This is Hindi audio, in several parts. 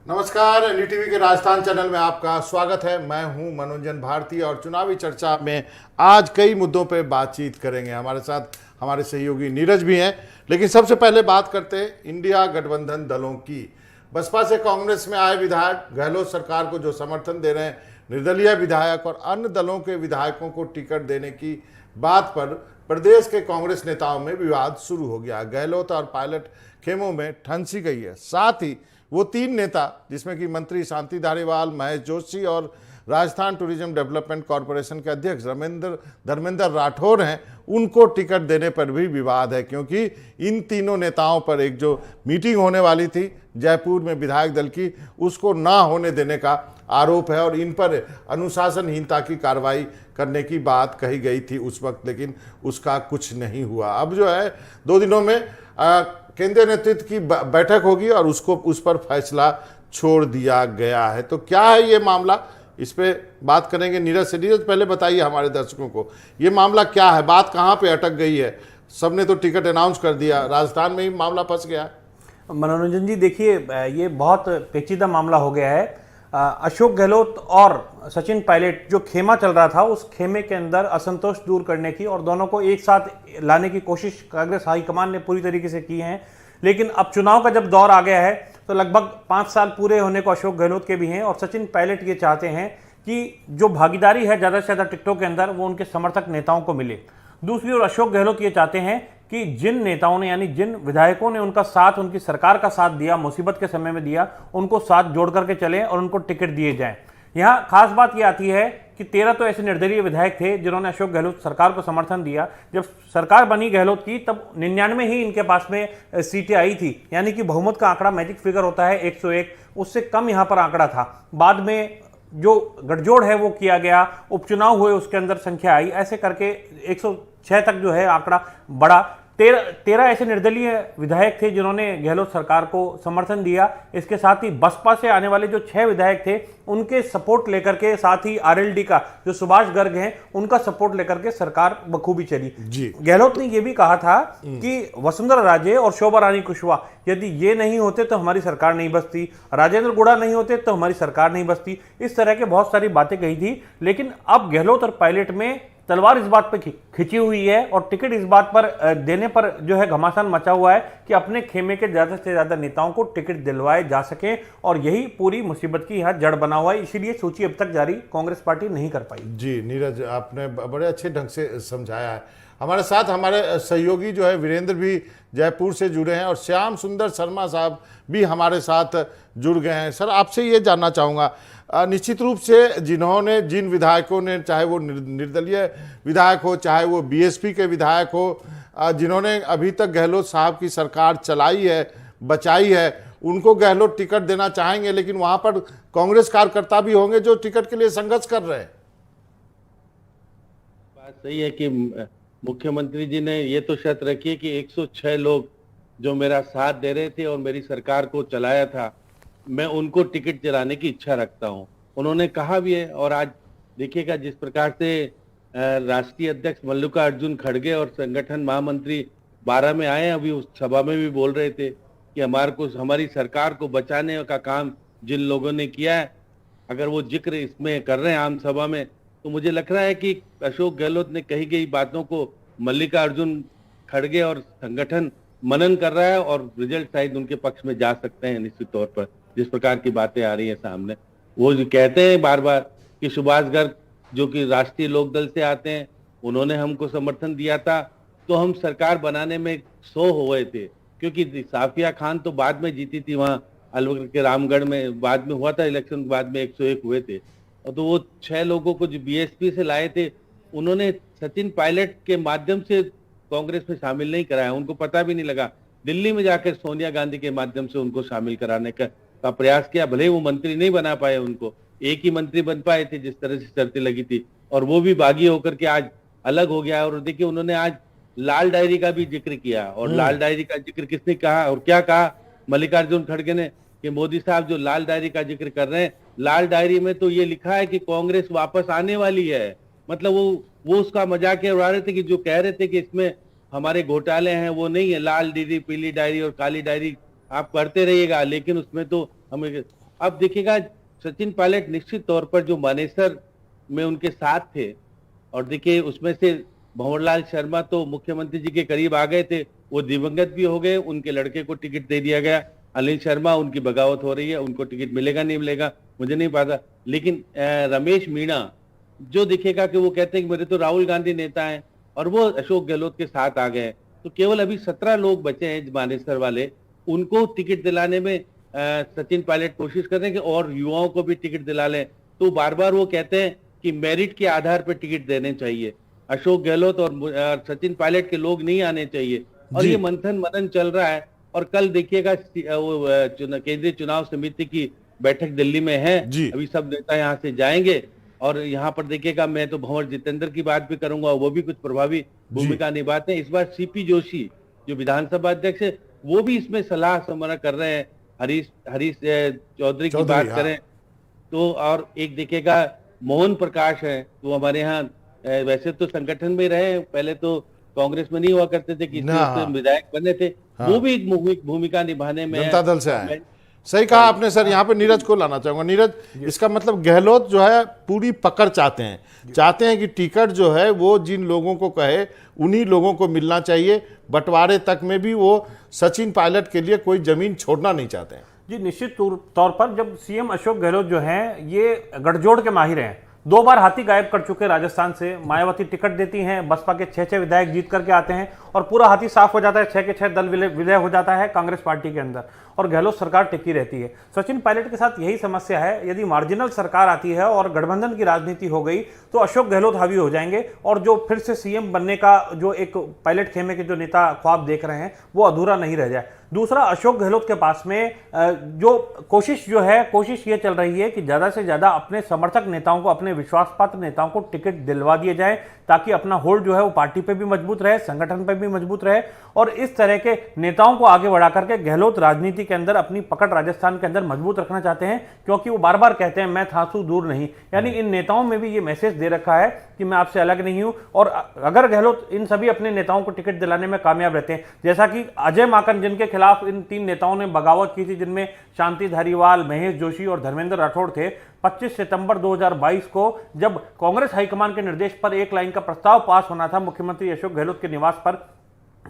नमस्कार, एनडीटीवी के राजस्थान चैनल में आपका स्वागत है। मैं हूं मनोरंजन भारती और चुनावी चर्चा में आज कई मुद्दों पर बातचीत करेंगे। हमारे साथ हमारे सहयोगी नीरज भी हैं, लेकिन सबसे पहले बात करते हैं इंडिया गठबंधन दलों की। बसपा से कांग्रेस में आए विधायक गहलोत सरकार को जो समर्थन दे रहे हैं, निर्दलीय विधायक और अन्य दलों के विधायकों को टिकट देने की बात पर प्रदेश के कांग्रेस नेताओं में विवाद शुरू हो गया। गहलोत और पायलट खेमों में ठनसी गई है। साथ ही वो तीन नेता, जिसमें कि मंत्री शांति धारीवाल, महेश जोशी और राजस्थान टूरिज्म डेवलपमेंट कॉरपोरेशन के अध्यक्ष धर्मेंद्र राठौर हैं, उनको टिकट देने पर भी विवाद है, क्योंकि इन तीनों नेताओं पर एक जो मीटिंग होने वाली थी जयपुर में विधायक दल की, उसको ना होने देने का आरोप है और इन पर अनुशासनहीनता की कार्रवाई करने की बात कही गई थी उस वक्त, लेकिन उसका कुछ नहीं हुआ। अब जो है 2 दिनों में केंद्रीय नेतृत्व की बैठक होगी और उस पर फैसला छोड़ दिया गया है। तो क्या है ये मामला, इस पे बात करेंगे नीरज से। नीरज, पहले बताइए हमारे दर्शकों को ये मामला क्या है, बात कहाँ पे अटक गई है? सबने तो टिकट अनाउंस कर दिया, राजस्थान में ही मामला फंस गया है। मनोरंजन जी, देखिए, ये बहुत पेचीदा मामला हो गया है। अशोक गहलोत और सचिन पायलट, जो खेमा चल रहा था, उस खेमे के अंदर असंतोष दूर करने की और दोनों को एक साथ लाने की कोशिश कांग्रेस हाईकमान ने पूरी तरीके से की है। लेकिन अब चुनाव का जब दौर आ गया है तो लगभग 5 साल पूरे होने को अशोक गहलोत के भी हैं और सचिन पायलट ये चाहते हैं कि जो भागीदारी है ज़्यादा से ज़्यादा टिकटों के अंदर वो उनके समर्थक नेताओं को मिले। दूसरी ओर अशोक गहलोत ये चाहते हैं कि जिन नेताओं ने, यानी जिन विधायकों ने उनका साथ, उनकी सरकार का साथ दिया, मुसीबत के समय में दिया, उनको साथ जोड़ करके चलें और उनको टिकट दिए जाएं। यहाँ खास बात यह आती है कि 13 तो ऐसे निर्दलीय विधायक थे जिन्होंने अशोक गहलोत सरकार को समर्थन दिया। जब सरकार बनी गहलोत की तब 99 ही इनके पास में सीटें आई थी, यानी कि बहुमत का आंकड़ा मैजिक फिगर होता है 101, उससे कम यहाँ पर आंकड़ा था। बाद में जो गठजोड़ है वो किया गया, उपचुनाव हुए, उसके अंदर संख्या आई, ऐसे करके 106 तक जो है आंकड़ा बढ़ा। 13 ऐसे निर्दलीय विधायक थे जिन्होंने गहलोत सरकार को समर्थन दिया। इसके साथ ही बसपा से आने वाले जो 6 विधायक थे उनके सपोर्ट लेकर के, साथ ही आरएलडी का जो सुभाष गर्ग हैं उनका सपोर्ट लेकर के सरकार बखूबी चली जी। गहलोत ने यह भी कहा था कि वसुंधरा राजे और शोभा रानी कुशवाहा यदि ये नहीं होते तो हमारी सरकार नहीं बसती, राजेंद्र गुड़ा नहीं होते तो हमारी सरकार नहीं बसती। इस तरह के बहुत सारी बातें कही थी। लेकिन अब गहलोत और पायलट में तलवार इस बात पर खिंची हुई है और टिकट इस बात पर देने पर जो है घमासान मचा हुआ है कि अपने खेमे के ज्यादा से ज्यादा नेताओं को टिकट दिलवाए जा सके, और यही पूरी मुसीबत की यहाँ जड़ बना हुआ है। इसीलिए सूची अब तक जारी कांग्रेस पार्टी नहीं कर पाई। जी नीरज, आपने बड़े अच्छे ढंग से समझाया है। हमारे साथ हमारे सहयोगी जो है वीरेंद्र भी जयपुर से जुड़े हैं और श्याम सुंदर शर्मा साहब भी हमारे साथ जुड़ गए हैं। सर, आपसे ये जानना चाहूँगा, निश्चित रूप से जिन विधायकों ने, चाहे वो निर्दलीय विधायक हो, चाहे वो बीएसपी के विधायक हो, जिन्होंने अभी तक गहलोत साहब की सरकार चलाई है, बचाई है, उनको गहलोत टिकट देना चाहेंगे, लेकिन वहाँ पर कांग्रेस कार्यकर्ता भी होंगे जो टिकट के लिए संघर्ष कर रहे हैं। बात सही है कि मुख्यमंत्री जी ने ये तो शर्त रखी है कि 106 लोग जो मेरा साथ दे रहे थे और मेरी सरकार को चलाया था, मैं उनको टिकट दिलाने की इच्छा रखता हूं। उन्होंने कहा भी है। और आज देखिएगा जिस प्रकार से राष्ट्रीय अध्यक्ष मल्लिकार्जुन खड़गे और संगठन महामंत्री 12 में आए, अभी उस सभा में भी बोल रहे थे कि हमारी सरकार को बचाने का काम जिन लोगों ने किया है, अगर वो जिक्र इसमें कर रहे हैं आम सभा में, तो मुझे लग रहा है कि अशोक गहलोत ने कही गई बातों को मल्लिकार्जुन खड़गे और संगठन मनन कर रहा है और रिजल्ट शायद उनके पक्ष में जा सकते हैं निश्चित तौर पर। जिस प्रकार की बातें आ रही है सामने, वो जो कहते हैं बार बार कि सुभाष गर्ग जो कि राष्ट्रीय लोकदल से आते हैं, उन्होंने हमको समर्थन दिया था तो हम सरकार बनाने में 100 हो गए थे, क्योंकि साफिया खान तो बाद में जीती थी, वहां अलवर के रामगढ़ में बाद में हुआ था इलेक्शन, बाद में 101 हुए थे। और तो वो 6 लोगों को जो बीएसपी से लाए थे, उन्होंने सचिन पायलट के माध्यम से कांग्रेस में शामिल नहीं कराया, उनको पता भी नहीं लगा। दिल्ली में जाकर सोनिया गांधी के माध्यम से उनको शामिल कराने का प्रयास किया, भले वो मंत्री नहीं बना पाए, उनको एक ही मंत्री बन पाए थे जिस तरह से शर्तें लगी थी, और वो भी बागी होकर के आज अलग हो गया। और देखिए उन्होंने आज लाल डायरी का भी जिक्र किया, और लाल डायरी का जिक्र किसने कहा और क्या कहा? मल्लिकार्जुन खड़गे ने, कि मोदी साहब जो लाल डायरी का जिक्र कर रहे हैं, लाल डायरी में तो ये लिखा है कि कांग्रेस वापस आने वाली है। मतलब वो उसका मजाक उड़ा रहे थे कि जो कह रहे थे कि इसमें हमारे घोटाले हैं, वो नहीं है। लाल डायरी, पीली डायरी और काली डायरी आप करते रहिएगा, लेकिन उसमें तो हमें अब देखिएगा सचिन पायलट निश्चित तौर पर जो मानेसर में उनके साथ थे, और देखिए उसमें से भंवरलाल शर्मा तो मुख्यमंत्री जी के करीब आ गए थे, वो दिवंगत भी हो गए, उनके लड़के को टिकट दे दिया गया। अनिल शर्मा, उनकी बगावत हो रही है, उनको टिकट मिलेगा नहीं मिलेगा मुझे नहीं पता। लेकिन रमेश मीणा जो दिखेगा कि वो कहते हैं कि मेरे तो राहुल गांधी नेता हैं, और वो अशोक गहलोत के साथ आ गए, तो केवल अभी 17 लोग बचे हैं मानेसर वाले, उनको टिकट दिलाने में सचिन पायलट कोशिश कर रहे हैं कि और युवाओं को भी टिकट दिला लें। तो बार बार वो कहते हैं कि मेरिट के आधार पर टिकट देने चाहिए, अशोक गहलोत और सचिन पायलट के लोग नहीं आने चाहिए, और ये मंथन मनन चल रहा है। और कल देखिएगा केंद्रीय चुनाव समिति की बैठक दिल्ली में है, अभी सब नेता यहाँ से जाएंगे, और यहाँ पर देखिएगा मैं तो भंवर जितेंद्र की बात भी करूंगा, वो भी कुछ प्रभावी भूमिका निभाते हैं। इस बार सीपी जोशी जो विधानसभा अध्यक्ष है वो भी इसमें सलाह समरा कर रहे हैं। हरीश चौधरी की बात करें तो, और एक देखिएगा मोहन प्रकाश है, तो हमारे यहाँ वैसे तो संगठन में रहे, पहले तो कांग्रेस में नहीं हुआ करते थे, किसी विधायक बने थे, वो भी एक भूमिका निभाने में जनता दल से आए। सही कहा आपने सर। यहाँ पे नीरज को लाना चाहूंगा। नीरज, इसका मतलब गहलोत जो है पूरी पकड़ चाहते हैं कि टिकट जो है वो जिन लोगों को कहे उन्हीं लोगों को मिलना चाहिए। बंटवारे तक में भी वो सचिन पायलट के लिए कोई जमीन छोड़ना नहीं चाहते हैं। जी, निश्चित तौर पर जब सीएम अशोक गहलोत जो हैं ये गठजोड़ के माहिर हैं, 2 बार हाथी गायब कर चुके राजस्थान से, मायावती टिकट देती हैं, बसपा के 6 विधायक जीत करके आते हैं और पूरा हाथी साफ हो जाता है, 6 के 6 दल विलय हो जाता है कांग्रेस पार्टी के अंदर, और गहलोत सरकार टिकी रहती है। सचिन पायलट के साथ यही समस्या है, यदि मार्जिनल सरकार आती है और गठबंधन की राजनीति हो गई तो अशोक गहलोत हावी हो जाएंगे, और जो फिर से सीएम बनने का जो एक पायलट खेमे के जो नेता ख्वाब देख रहे हैं वो अधूरा नहीं रह जाए। दूसरा, अशोक गहलोत के पास में जो कोशिश ये चल रही है कि ज्यादा से ज्यादा अपने समर्थक नेताओं को, अपने विश्वास पात्र नेताओं को टिकट दिलवा दिए जाए, ताकि अपना होल्ड जो है वो पार्टी पे भी मजबूत रहे, संगठन पे भी मजबूत रहे, और इस तरह के नेताओं को आगे बढ़ा करके गहलोत राजनीति के अंदर अपनी पकड़ राजस्थान के अंदर मजबूत रखना चाहते हैं, क्योंकि वो बार बार कहते हैं मैं थासू दूर नहीं, यानी इन नेताओं में भी ये मैसेज दे रखा है कि मैं आपसे अलग नहीं हूं। और अगर गहलोत इन सभी अपने नेताओं को टिकट दिलाने में कामयाब रहते हैं, जैसा कि अजय माकन जिनके खिलाफ इन 3 नेताओं ने बगावत की थी, जिनमें शांति धारीवाल, महेश जोशी और धर्मेंद्र राठौड़ थे, 25 सितंबर 2022 को जब कांग्रेस हाईकमान के निर्देश पर 1 लाइन का प्रस्ताव पास होना था मुख्यमंत्री अशोक गहलोत के निवास पर,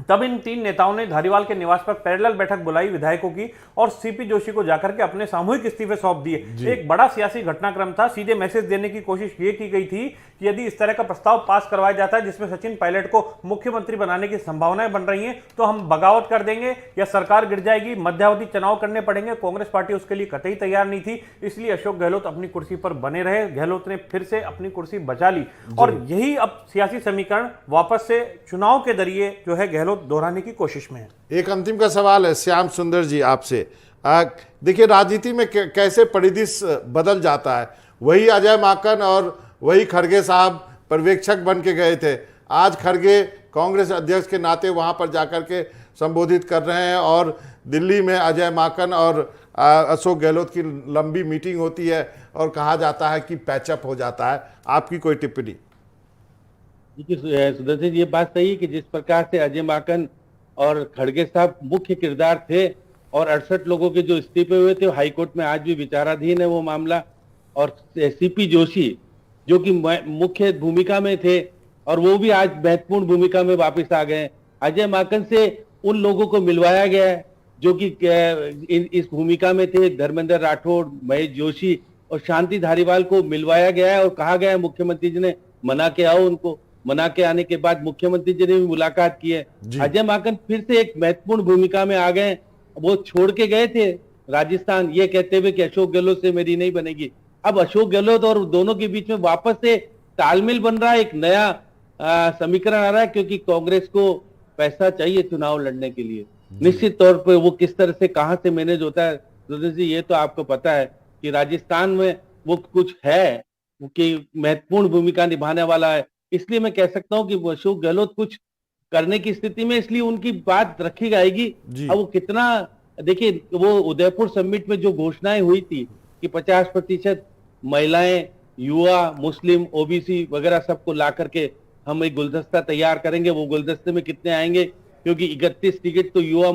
तब इन 3 नेताओं ने धारीवाल के निवास पर पैरेलल बैठक बुलाई विधायकों की, और सीपी जोशी को जाकर के अपने सामूहिक इस्तीफे सौंप दिए। एक बड़ा सियासी घटनाक्रम था, सीधे मैसेज देने की कोशिश ये की गई थी कि यदि इस तरह का प्रस्ताव पास करवाया जाता है जिसमें सचिन पायलट को मुख्यमंत्री बनाने की संभावनाएं बन रही हैं, तो हम बगावत कर देंगे या सरकार गिर जाएगी, मध्यावधि चुनाव करने पड़ेंगे। कांग्रेस पार्टी उसके लिए कतई तैयार नहीं थी, इसलिए अशोक गहलोत अपनी कुर्सी पर बने रहे। गहलोत ने फिर से अपनी कुर्सी बचा ली, और यही अब सियासी समीकरण वापस से चुनाव के जरिए जो है गहलोत दोहराने की कोशिश में है। एक अंतिम का सवाल है श्याम सुंदर जी आपसे। देखिए, राजनीति में कैसे परिदृश्य बदल जाता है। वही अजय माकन और वही खड़गे साहब पर्यवेक्षक बन के गए थे, आज खड़गे कांग्रेस अध्यक्ष के नाते वहां पर जाकर के संबोधित कर रहे हैं, और दिल्ली में अजय माकन और अशोक गहलोत की लंबी मीटिंग होती है और कहा जाता है कि पैचअप हो जाता है। आपकी कोई टिप्पणी? देखिए सुदर्शन जी, ये बात सही है कि जिस प्रकार से अजय माकन और खड़गे साहब मुख्य किरदार थे, और 68 लोगों के जो इस्तीफे हुए थे हाईकोर्ट में आज भी विचाराधीन है वो मामला, और सीपी जोशी जो कि मुख्य भूमिका में थे और वो भी आज महत्वपूर्ण भूमिका में वापस आ गए। अजय माकन से उन लोगों को मिलवाया गया है जो कि इस भूमिका में थे, धर्मेंद्र राठौड़, महेश जोशी और शांति धारीवाल को मिलवाया गया है, और कहा गया है मुख्यमंत्री जी ने मना के आओ उनको। मना के आने के बाद मुख्यमंत्री जी ने भी मुलाकात की है। अजय माकन फिर से एक महत्वपूर्ण भूमिका में आ गए। वो छोड़ के गए थे राजस्थान ये कहते हुए कि अशोक गहलोत से मेरी नहीं बनेगी। अब अशोक गहलोत और दोनों के बीच में वापस से तालमेल बन रहा है, एक नया समीकरण आ रहा है, क्योंकि कांग्रेस को पैसा चाहिए चुनाव लड़ने के लिए। निश्चित तौर पर वो किस तरह से कहां से मैनेज होता है जी, ये तो आपको पता है कि राजस्थान में वो कुछ है कि महत्वपूर्ण भूमिका निभाने वाला है। इसलिए मैं कह सकता हूं कि अशोक गहलोत कुछ करने की स्थिति में, इसलिए उनकी बात रखी जाएगी। अब वो कितना, देखिए वो उदयपुर समिट में जो घोषणाएं हुई थी कि 50% महिलाएं, युवा, मुस्लिम, ओबीसी वगैरह सबको ला करके हम एक गुलदस्ता तैयार करेंगे, वो गुलदस्ते में कितने आएंगे, क्योंकि 31 टिकट तो युवा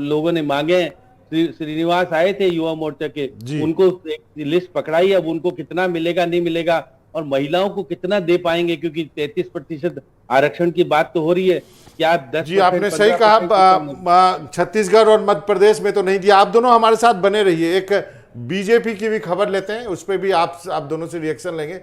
लोगों ने मांगे हैं, श्रीनिवास आए थे युवा मोर्चा के, जी। उनको एक लिस्ट पकड़ाई, अब उनको कितना मिलेगा नहीं मिलेगा और महिलाओं को कितना दे पाएंगे, क्योंकि 33% आरक्षण की बात तो हो रही है। क्या 10%? जी आपने सही कहा, छत्तीसगढ़ और मध्य प्रदेश में तो नहीं दिया। आप दोनों हमारे साथ बने रहिए, एक बीजेपी की भी खबर लेते हैं, उस पर भी आप दोनों से रिएक्शन लेंगे।